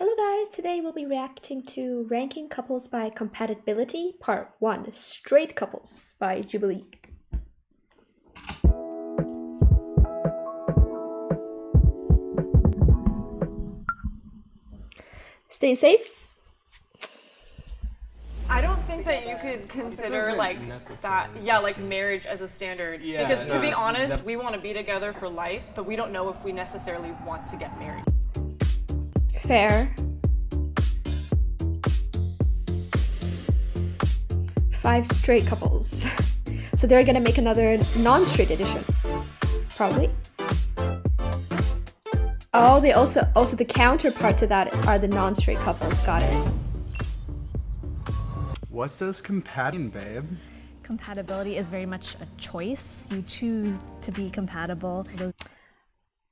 Hello guys, today we'll be reacting to Ranking Couples by Compatibility, Part 1, Straight Couples by Jubilee. Stay safe. I don't think that you could consider marriage as a standard. Yeah, because to be no, honest, we want to be together for life, but we don't know if we necessarily want to get married. Fair. 5 straight couples. So they're gonna make another non-straight edition. Probably. Oh, they also the counterpart to that are the non-straight couples. Got it. What does compatibility, babe? Compatibility is very much a choice. You choose to be compatible.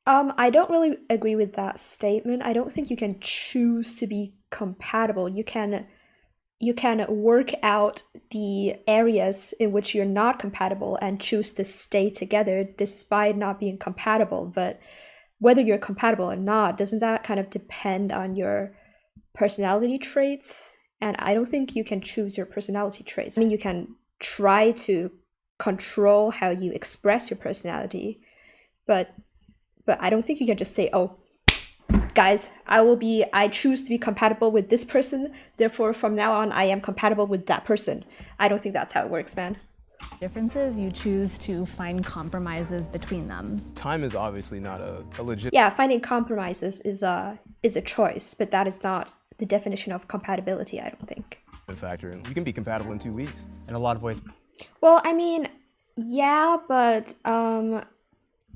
I don't really agree with that statement. I don't think you can choose to be compatible. You can work out the areas in which you're not compatible and choose to stay together despite not being compatible. But whether you're compatible or not, doesn't that kind of depend on your personality traits? And I don't think you can choose your personality traits. I mean, you can try to control how you express your personality, but I don't think you can just say, oh, guys, I choose to be compatible with this person, therefore from now on I am compatible with that person. I don't think that's how it works, man. Differences, you choose to find compromises between them. Time is obviously not a legit. Yeah, finding compromises is a choice, but that is not the definition of compatibility, I don't think. Factor. You can be compatible in 2 weeks. In a lot of ways. Well, I mean, yeah, but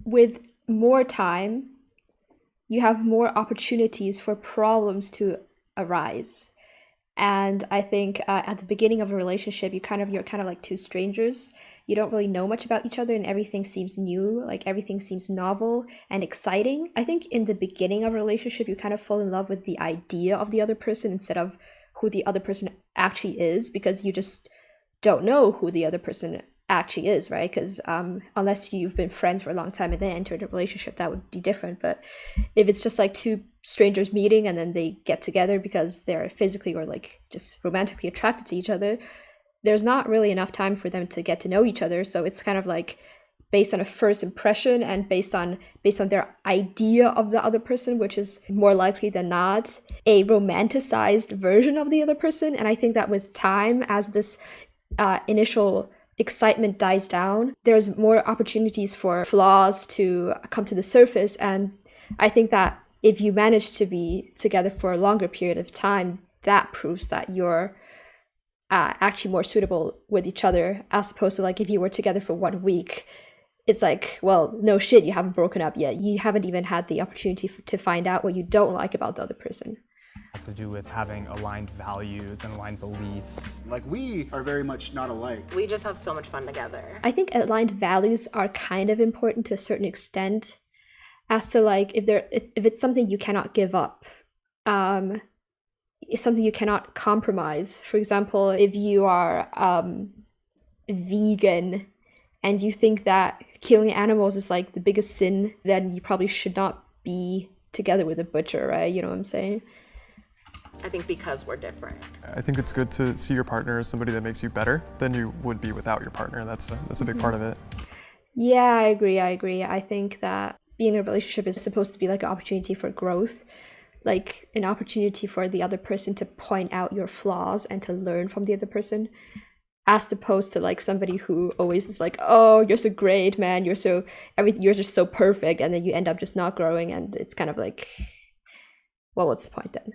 with more time, you have more opportunities for problems to arise. And I think at the beginning of a relationship, you're kind of like two strangers. You don't really know much about each other and everything seems new, like everything seems novel and exciting. I think in the beginning of a relationship, you kind of fall in love with the idea of the other person instead of who the other person actually is, because you just don't know who the other person actually is, right? Because unless you've been friends for a long time and then entered a relationship, that would be different. But if it's just like two strangers meeting and then they get together because they're physically or like just romantically attracted to each other, there's not really enough time for them to get to know each other. So it's kind of like based on a first impression and based on their idea of the other person, which is more likely than not a romanticized version of the other person. And I think that with time, as this initial excitement dies down, there's more opportunities for flaws to come to the surface. And I think that if you manage to be together for a longer period of time, that proves that you're actually more suitable with each other, as opposed to like if you were together for 1 week, it's like, well, no shit, you haven't broken up yet. You haven't even had the opportunity to find out what you don't like about the other person. Has to do with having aligned values and aligned beliefs. Like, we are very much not alike. We just have so much fun together. I think aligned values are kind of important to a certain extent, as to like if it's something you cannot give up, it's something you cannot compromise. For example, if you are vegan and you think that killing animals is like the biggest sin, then you probably should not be together with a butcher, right? You know what I'm saying? I think because we're different. I think it's good to see your partner as somebody that makes you better than you would be without your partner. That's a big part of it. Yeah, I agree. I think that being in a relationship is supposed to be like an opportunity for growth, like an opportunity for the other person to point out your flaws and to learn from the other person, as opposed to like somebody who always is like, oh, you're so great, man, you're just so perfect, and then you end up just not growing, and it's kind of like, well, what's the point then?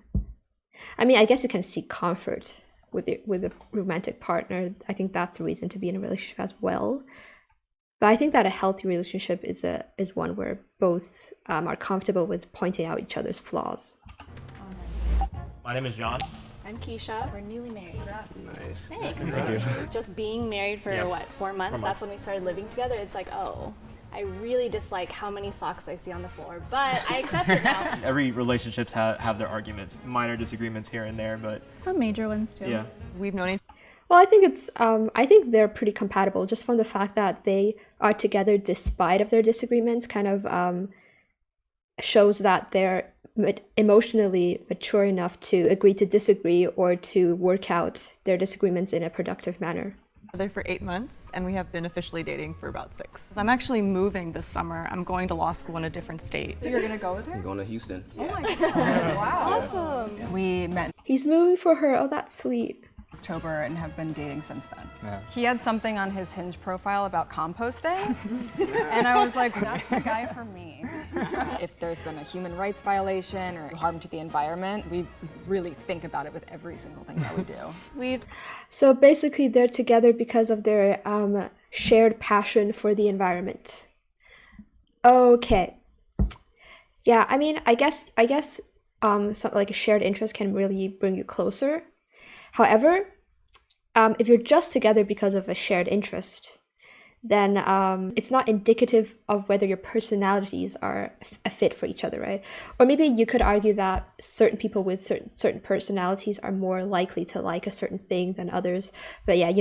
I mean, I guess you can seek comfort with a romantic partner. I think that's a reason to be in a relationship as well. But I think that a healthy relationship is one where both are comfortable with pointing out each other's flaws. My name is John. I'm Keisha. We're newly married. Nice. Thanks. Thank you. Just being married for 4 months? That's when we started living together. It's like, oh, I really dislike how many socks I see on the floor, but I accept it now. Every relationships have their arguments, minor disagreements here and there, but Some major ones too. yeah. We've known each Well, I think they're pretty compatible, just from the fact that they are together despite of their disagreements. Kind of shows that they're emotionally mature enough to agree to disagree or to work out their disagreements in a productive manner. Together for 8 months, and we have been officially dating for about 6. I'm actually moving this summer. I'm going to law school in a different state. You're gonna go with her? I'm going to Houston. Oh my god! Wow, awesome. We met He's moving for her. Oh, that's sweet. in October and have been dating since then. Yeah. He had something on his Hinge profile about composting, and I was like, that's the guy for me. If there's been a human rights violation or harm to the environment, we really think about it with every single thing that we do. So basically, they're together because of their shared passion for the environment. Okay. Yeah, I mean, I guess, something like a shared interest can really bring you closer. However, if you're just together because of a shared interest, then it's not indicative of whether your personalities are a fit for each other, right? Or maybe you could argue that certain people with certain personalities are more likely to like a certain thing than others. But yeah,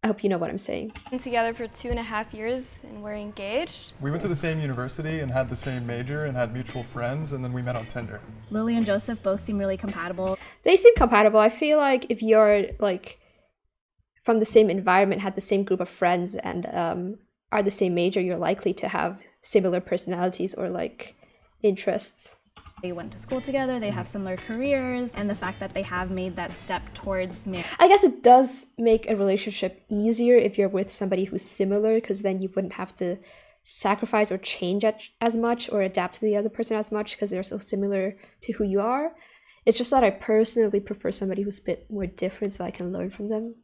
I hope you know what I'm saying. Been together for 2.5 years and we're engaged. We went to the same university and had the same major and had mutual friends, and then we met on Tinder. Lily and Joseph both seem really compatible. They seem compatible. I feel like if you're like from the same environment, had the same group of friends, and are the same major, you're likely to have similar personalities or like interests. They went to school together, they have similar careers, and the fact that they have made that step towards marriage. I guess it does make a relationship easier if you're with somebody who's similar, because then you wouldn't have to sacrifice or change as much or adapt to the other person as much because they're so similar to who you are. It's just that I personally prefer somebody who's a bit more different so I can learn from them.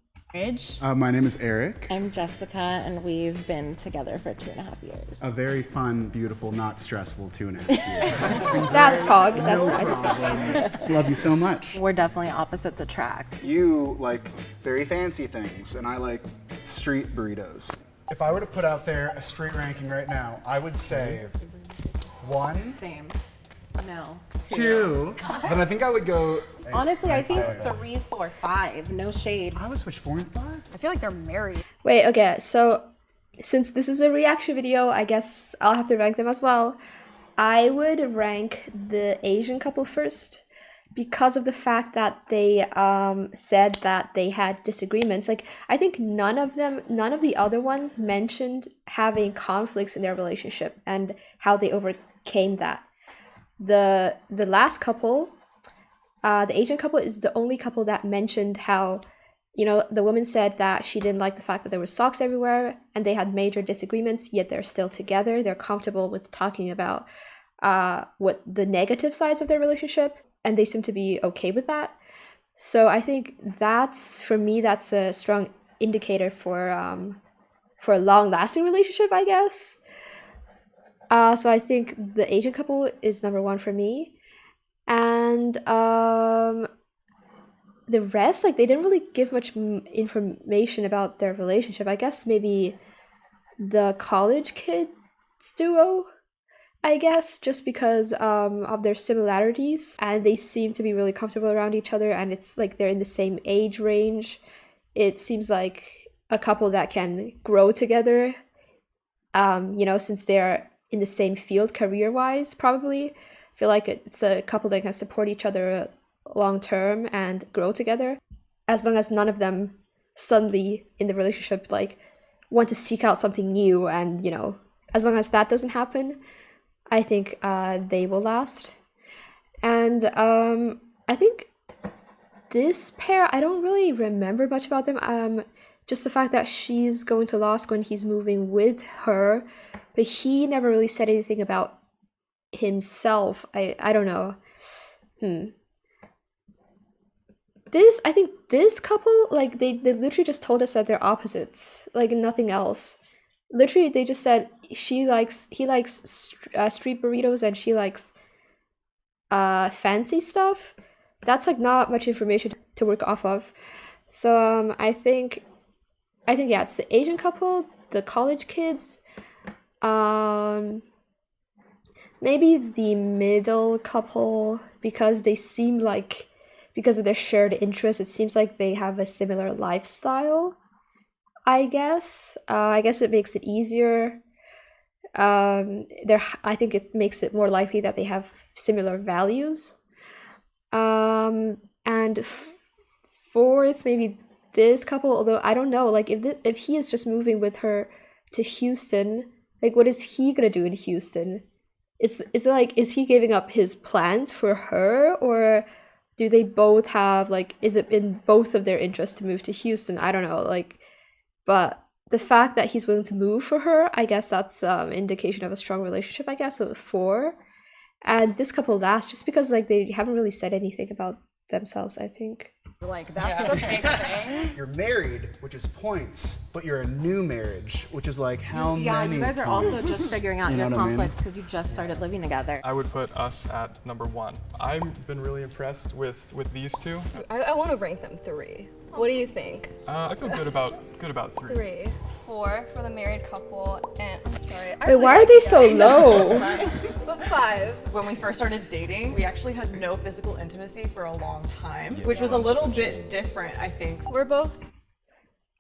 My name is Eric. I'm Jessica, and we've been together for 2.5 years. A very fun, beautiful, not stressful 2.5 years. It's been great. That's Pog. That's No nice. problem. Love you so much. We're definitely opposites attract. You like very fancy things, and I like street burritos. If I were to put out there a street ranking right now, I would say 1, Same. No. 2. Then I think I would go. Honestly, I think 3, 4, 5. No shade. I would switch 4 and 5. I feel like they're married. Wait, okay, so since this is a reaction video, I guess I'll have to rank them as well. I would rank the Asian couple first because of the fact that they said that they had disagreements. Like, I think none of the other ones mentioned having conflicts in their relationship and how they overcame that. The last couple, the Asian couple, is the only couple that mentioned how, the woman said that she didn't like the fact that there were socks everywhere and they had major disagreements, yet they're still together. They're comfortable with talking about what the negative sides of their relationship, and they seem to be okay with that. So I think for me, that's a strong indicator for a long-lasting relationship, I guess. So I think the Asian couple is number 1 for me. And the rest, like, they didn't really give much information about their relationship. I guess maybe the college kids duo, I guess, just because of their similarities. And they seem to be really comfortable around each other, and it's like they're in the same age range. It seems like a couple that can grow together, since they're in the same field career-wise, probably. I feel like it's a couple that can support each other long-term and grow together, as long as none of them suddenly in the relationship like want to seek out something new, and as long as that doesn't happen, I think they will last. And I think this pair, I don't really remember much about them. Just the fact that she's going to law school and he's moving with her, but he never really said anything about himself. I don't know. I think this couple, like, they literally just told us that they're opposites, like nothing else. Literally, they just said he likes street burritos and she likes fancy stuff. That's like not much information to work off of. So I think yeah, it's the Asian couple, the college kids, maybe the middle couple, because they seem like, because of their shared interests, it seems like they have a similar lifestyle, I guess. I guess it makes it easier. I think it makes it more likely that they have similar values. And fourth, maybe this couple, although I don't know, like if he is just moving with her to Houston, like what is he gonna do in Houston? Is he giving up his plans for her, or do they both have, like, is it in both of their interests to move to Houston? I don't know, like, but the fact that he's willing to move for her, I guess that's indication of a strong relationship, I guess. So 4. And this couple last just because like they haven't really said anything about themselves, I think. Like, that's a big thing. You're married, which is points, but you're a new marriage, which is like how many Yeah, you guys are also points? just figuring out You know your what I mean? conflicts because you just started living together. I would put us at number 1. I've been really impressed with these two. I want to rank them 3. What do you think? I feel good about 3. 3. 4 for the married couple, and I'm sorry. Wait, why are they so low? But 5. When we first started dating, we actually had no physical intimacy for a long time, which was a little bit different, I think. We're both.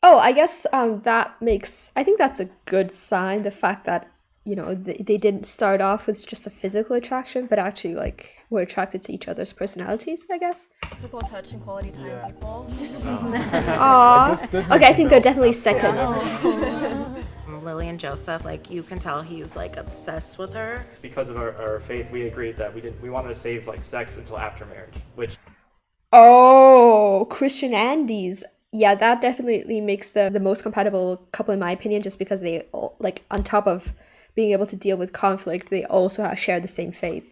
Oh, I guess I think that's a good sign, the fact that, you know, they didn't start off with just a physical attraction, but actually like were attracted to each other's personalities, I guess. Physical touch and quality time, people. Aww. Okay, I think they're definitely second. Lily and Joseph, like you can tell he's like obsessed with her. Because of our faith, we agreed that we wanted to save like sex until after marriage, which Oh, Christian Andes. Yeah, that definitely makes them the most compatible couple in my opinion, just because they all, like, on top of being able to deal with conflict, they also share the same faith.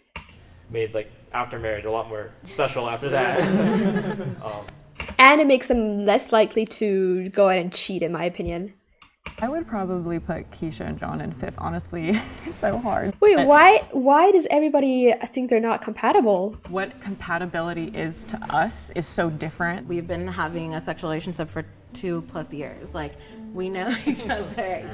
made like after marriage a lot more special after that. And it makes them less likely to go out and cheat, in my opinion. I would probably put Keisha and John in 5th, honestly. It's so hard. Wait, why does everybody think they're not compatible? What compatibility is to us is so different. We've been having a sexual relationship for 2+ years. Like, we know each other.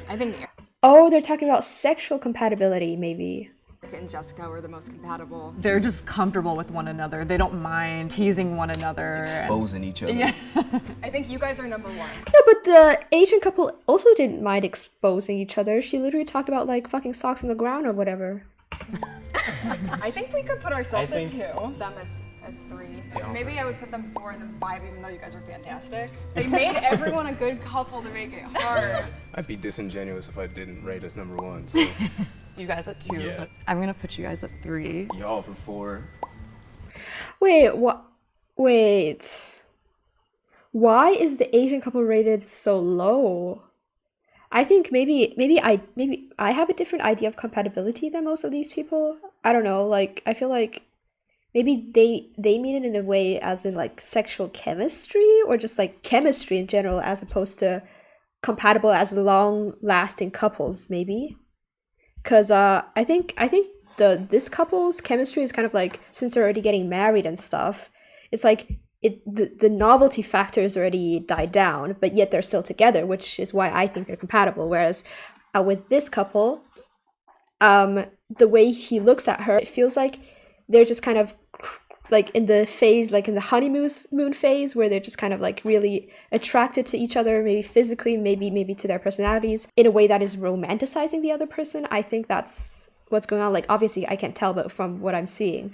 I think Oh, they're talking about sexual compatibility, maybe. Eric and Jessica were the most compatible. They're just comfortable with one another. They don't mind teasing one another. Exposing each other. Yeah. I think you guys are number 1. No, but the Asian couple also didn't mind exposing each other. She literally talked about, like, fucking socks on the ground or whatever. I think we could put ourselves I at think- 2, them as 3. Maybe I would put them 4 and then 5, even though you guys are fantastic. They made everyone a good couple to make it hard. I'd be disingenuous if I didn't rate us number 1. So You guys at 2, Yeah. but I'm gonna put you guys at 3. y'all for 4. Wait, what? Wait. Why is the Asian couple rated so low? I think maybe I have a different idea of compatibility than most of these people. I don't know, like, I feel like maybe they mean it in a way as in, like, sexual chemistry, or just, like, chemistry in general, as opposed to compatible as long-lasting couples, maybe. Because I think this couple's chemistry is kind of like, since they're already getting married and stuff, it's like the novelty factor has already died down, but yet they're still together, which is why I think they're compatible. Whereas with this couple, the way he looks at her, it feels like they're just kind of like in the phase, like in the honeymoon phase, where they're just kind of like really attracted to each other, maybe physically, maybe to their personalities, in a way that is romanticizing the other person. I think that's what's going on. Like, obviously I can't tell, but from what I'm seeing,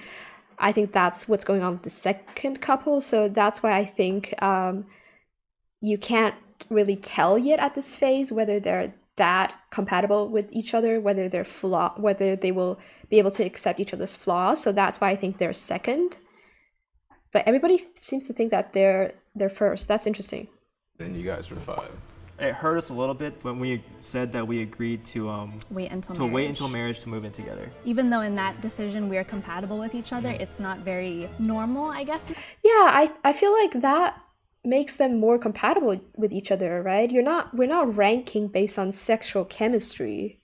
I think that's what's going on with the second couple. So that's why I think you can't really tell yet at this phase whether they're that compatible with each other, whether they will be able to accept each other's flaws. So that's why I think they're second. But everybody seems to think that they're first. That's interesting. Then you guys were 5. it hurt us a little bit when we said that we agreed to wait until marriage to move in together. Even though in that decision we are compatible with each other, it's not very normal, I guess. Yeah, I feel like that makes them more compatible with each other, right? We're not ranking based on sexual chemistry.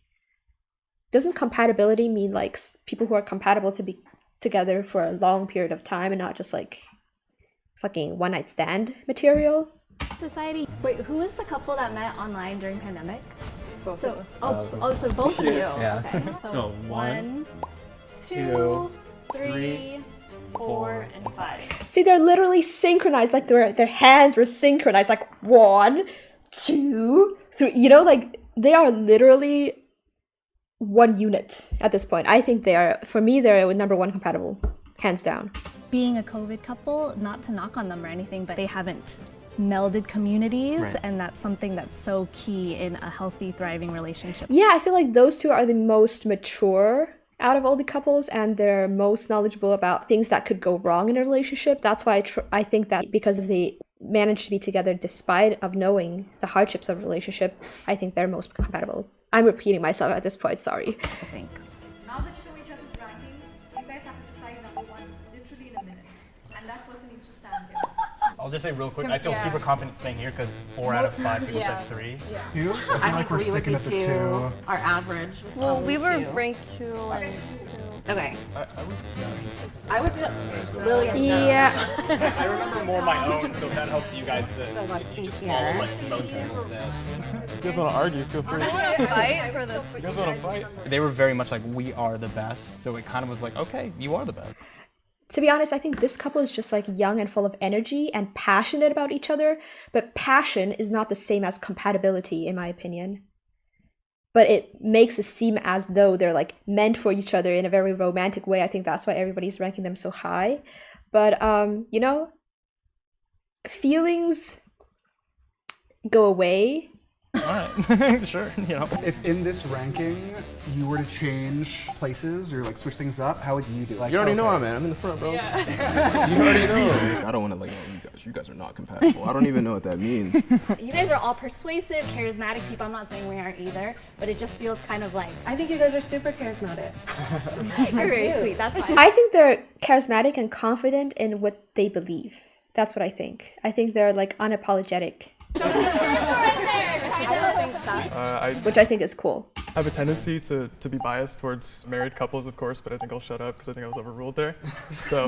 Doesn't compatibility mean like people who are compatible to be together for a long period of time and not just like fucking one night stand material? Society. Wait, who was the couple that met online during pandemic? Both so, so both of you. Yeah. Okay. So 1, 2, 3, 4, and 5. See, they're literally synchronized. Like their hands were synchronized. Like 1, 2, 3. You know, like they are literally one unit at this point. I think for me, they're number one compatible, hands down. Being a COVID couple, not to knock on them or anything, but they haven't melded communities, Right. and that's something that's so key in a healthy, thriving relationship. Yeah, I feel like those two are the most mature out of all the couples, and they're most knowledgeable about things that could go wrong in a relationship. That's why I think that because they managed to be together despite of knowing the hardships of a relationship, I think they're most compatible. I'm repeating myself at this point, sorry. I think. Now that you know each other's rankings, you guys have to decide number one literally in a minute. And that person needs to stand here. I'll just say real quick, I feel super confident staying here because 4 out of 5 people said 3. You? I feel like we're sticking at the 2. Our average was Well, we were 2. ranked 2 and 2. Okay. I would put Lily and Joe. Yeah. I remember more my own, so if that helps you guys to let's just be follow fair. what most people said. You guys want to argue? Feel free. I want to fight for this. You guys want to fight? They were very much like, we are the best, so it kind of was like, okay, you are the best. To be honest, I think this couple is just like young and full of energy and passionate about each other, but passion is not the same as compatibility, in my opinion. But it makes it seem as though they're like meant for each other in a very romantic way. I think that's why everybody's ranking them so high. But you know, feelings go away. All right, sure, you know. If in this ranking you were to change places or like switch things up, how would you do? Like, You already know okay. I'm in. I'm in the front, bro. You already know. I don't want to like, oh, you guys are not compatible. I don't even know what that means. You guys are all persuasive, charismatic people. I'm not saying we aren't either, but it just feels kind of like, I think you guys are super charismatic. you're very sweet, that's fine. I think they're charismatic and confident in what they believe. That's what I think. I think they're like unapologetic, I don't think so. which I think is cool. I have a tendency to be biased towards married couples, of course, but I think I'll shut up because I think I was overruled there. So,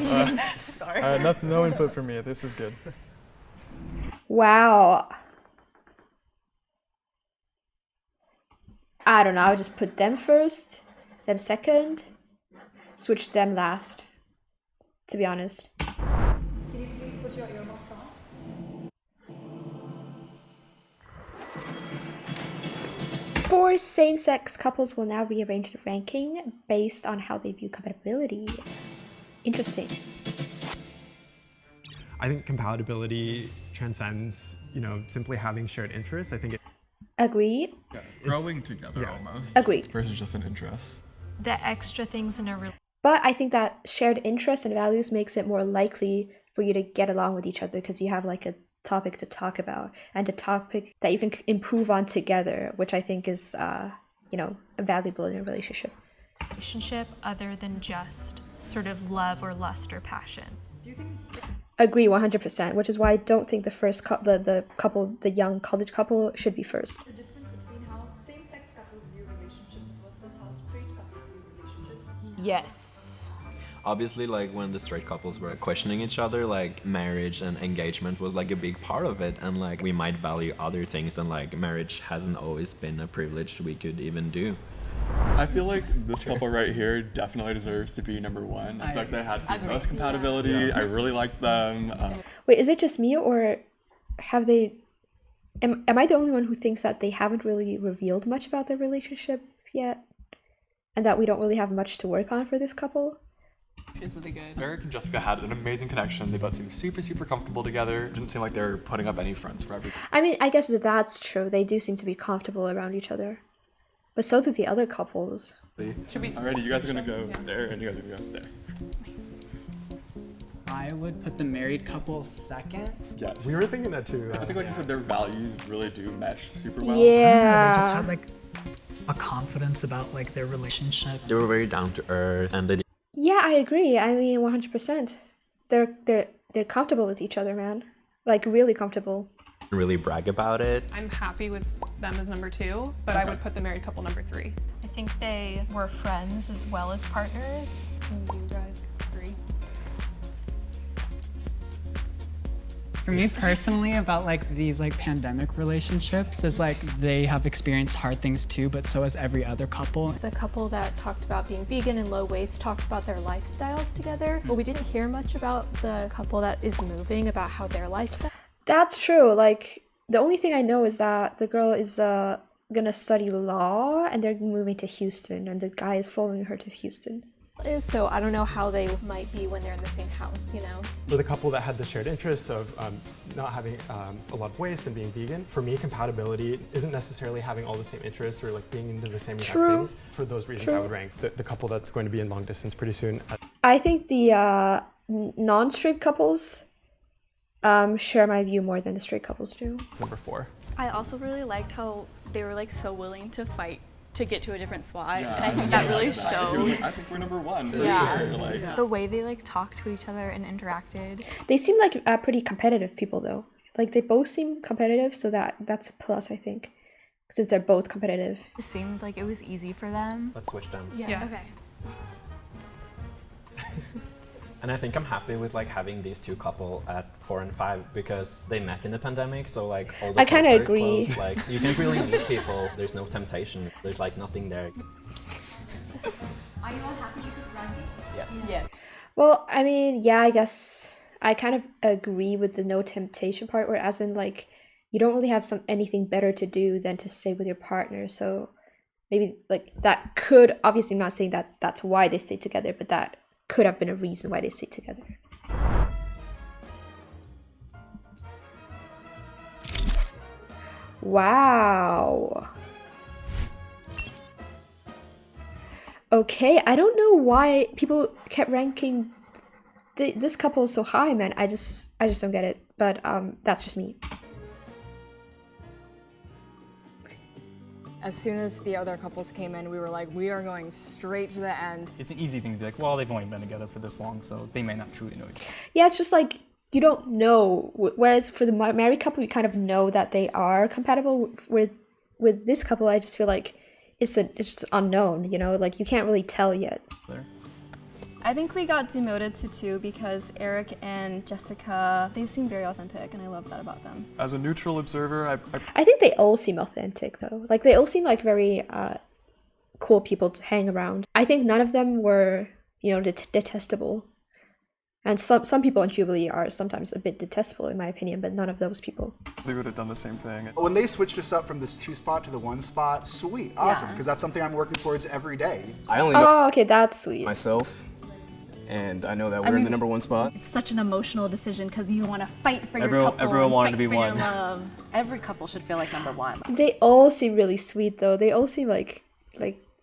no input from me. This is good. Wow. I don't know. I'll just put them first, them second, switch them last, to be honest. Can you please put your earmuffs on? For same-sex couples will now rearrange the ranking based on how they view compatibility. Interesting. I think compatibility transcends, simply having shared interests. I think it Agreed. Yeah, growing together almost. Agreed. Versus just an interest. The extra things in a relationship. But I think that shared interests and values makes it more likely for you to get along with each other because you have like a topic to talk about and a topic that you can improve on together, which I think is, valuable in a relationship. Relationship other than just sort of love or lust or passion. Do you think? Agree 100%, which is why I don't think the first the young college couple should be first. The difference between how same-sex couples view relationships versus how straight couples view relationships? Yes. Obviously, like when the straight couples were questioning each other, like marriage and engagement was like a big part of it, and like we might value other things, and like marriage hasn't always been a privilege we could even do. I feel like this couple right here definitely deserves to be number one. I feel like they had the most compatibility. Yeah. I really liked them. Wait, is it just me or have they... Am I the only one who thinks that they haven't really revealed much about their relationship yet? And that we don't really have much to work on for this couple? She's really good. Eric and Jessica had an amazing connection. They both seemed super, super comfortable together. Didn't seem like they were putting up any fronts for everything. I mean, I guess that's true. They do seem to be comfortable around each other. But so do the other couples. Alrighty, you guys are gonna go there and you guys are gonna go there. I would put the married couple second. Yes. We were thinking that too. I think like you said, their values really do mesh super well. Yeah. They just had like a confidence about like their relationship. They were very down to earth, and they Yeah, I agree. I mean, 100%. They're comfortable with each other, man. Like, really comfortable. didn't really brag about it. I'm happy with them as number 2, but I would put the married couple number 3. I think they were friends as well as partners. And you guys 3. For me personally, about like these like pandemic relationships is like they have experienced hard things too, but so has every other couple. The couple that talked about being vegan and low waste talked about their lifestyles together, but we didn't hear much about the couple that is moving, about how their lifestyle. That's true. Like, the only thing I know is that the girl is gonna study law and they're moving to Houston, and the guy is following her to Houston. So I don't know how they might be when they're in the same house, you know? For the couple that had the shared interests of not having a lot of waste and being vegan, for me, compatibility isn't necessarily having all the same interests or like being into the same exact things. For those reasons, I would rank the couple that's going to be in long distance pretty soon. I think the non-straight couples share my view more than the straight couples do. Number 4. I also really liked how they were like so willing to fight to get to a different spot, and I think that really showed. I think we're number 1. Yeah. For sure. Like, The way they like talked to each other and interacted. They seem like pretty competitive people though. Like they both seem competitive, so that's a plus, I think, since they're both competitive. It seemed like it was easy for them. Let's switch them. Yeah. Okay. And I think I'm happy with like having these two couple at 4 and 5 because they met in the pandemic. So like all the I kind of clubs are agree. closed, like you can't really meet people. There's no temptation. There's like nothing there. Are you all happy with this ranking? Yes. Yes. Well, I mean, yeah, I guess I kind of agree with the no temptation part, where as in like you don't really have anything better to do than to stay with your partner. So maybe like that could, obviously I'm not saying that that's why they stay together, but that could have been a reason why they stay together. Wow. Okay, I don't know why people kept ranking this couple so high, man. I just don't get it. But that's just me. As soon as the other couples came in, we were like, we are going straight to the end. It's an easy thing to be like, well, they've only been together for this long, so they may not truly know each other. Yeah, it's just like you don't know. Whereas for the married couple, you kind of know that they are compatible. With this couple, I just feel like it's just unknown. You know, like you can't really tell yet. I think we got demoted to 2 because Eric and Jessica, they seem very authentic, and I love that about them. as a neutral observer, I think they all seem authentic though. Like they all seem like very cool people to hang around. I think none of them were, you know, detestable. And some people in Jubilee are sometimes a bit detestable in my opinion, but none of those people. They would have done the same thing. When they switched us up from this 2 spot to the 1 spot, sweet, awesome, because that's something I'm working towards every day. I only know Oh, okay, that's sweet. myself, and I know that we're in the number 1 spot. It's such an emotional decision because you want to fight for your Everyone- couple. everyone and wanted fight to be for your one. love. Every couple should feel like number 1. They all seem really sweet though. They all seem like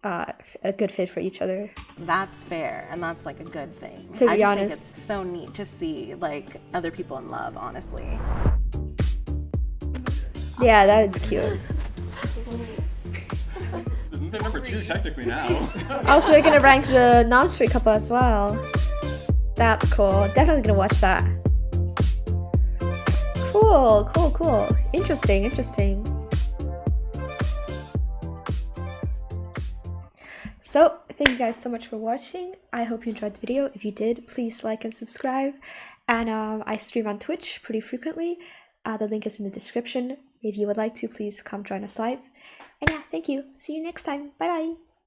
a good fit for each other. That's fair, and that's like a good thing. To be I just honest. think it's so neat to see like other people in love, honestly. Yeah, that is cute. They're number 2 technically now. Also, they're gonna rank the non-straight couple as well. That's cool. Definitely gonna watch that. Cool. Interesting. So, thank you guys so much for watching. I hope you enjoyed the video. If you did, please like and subscribe. And I stream on Twitch pretty frequently. The link is in the description. If you would like to, please come join us live. And yeah, thank you. See you next time. Bye bye.